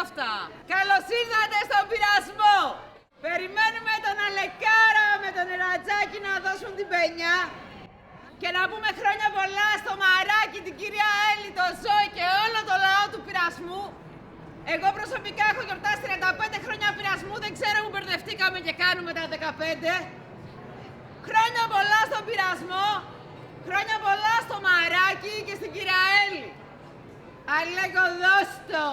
αυτά. Καλώς ήρθατε στον πειρασμό. Περιμένουμε τον Αλεκάρα με τον Ερατζάκη να δώσουν την πένια και να πούμε χρόνια πολλά στο Μαράκι, την κυρία Έλλη, το Ζώη και όλο το λαό του πειρασμού. Εγώ προσωπικά έχω γιορτάσει 35 χρόνια πειρασμού, δεν ξέρω που μπερδευτήκαμε και κάνουμε τα 15. Χρόνια πολλά στον πειρασμό, χρόνια πολλά στο Μαράκι και στην κυρία Έλλη. Αλέκο, δώστο!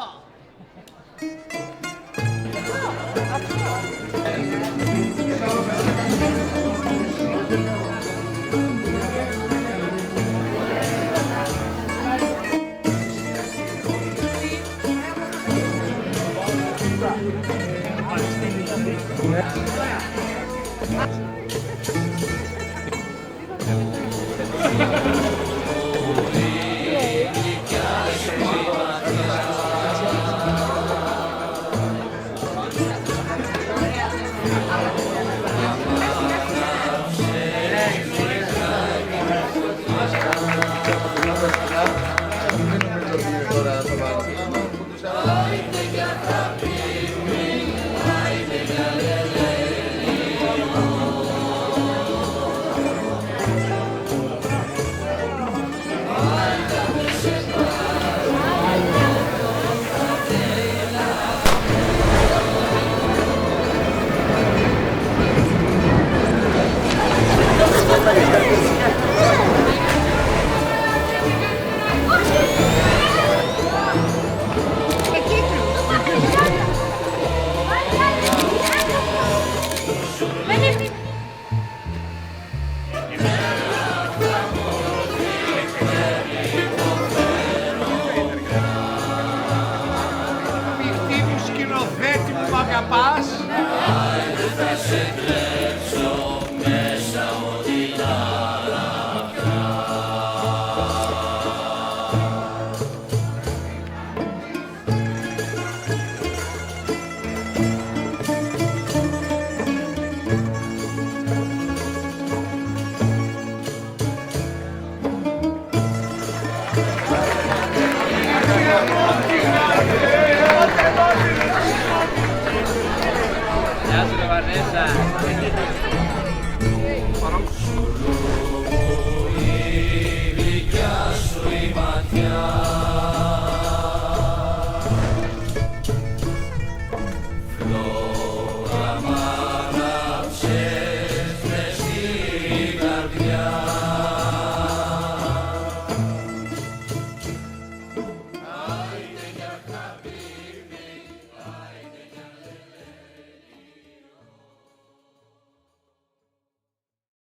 Πας. Θα σε κλέψω μέσα ό,τι ταραχτά. Γεια σου, Βανέσσα.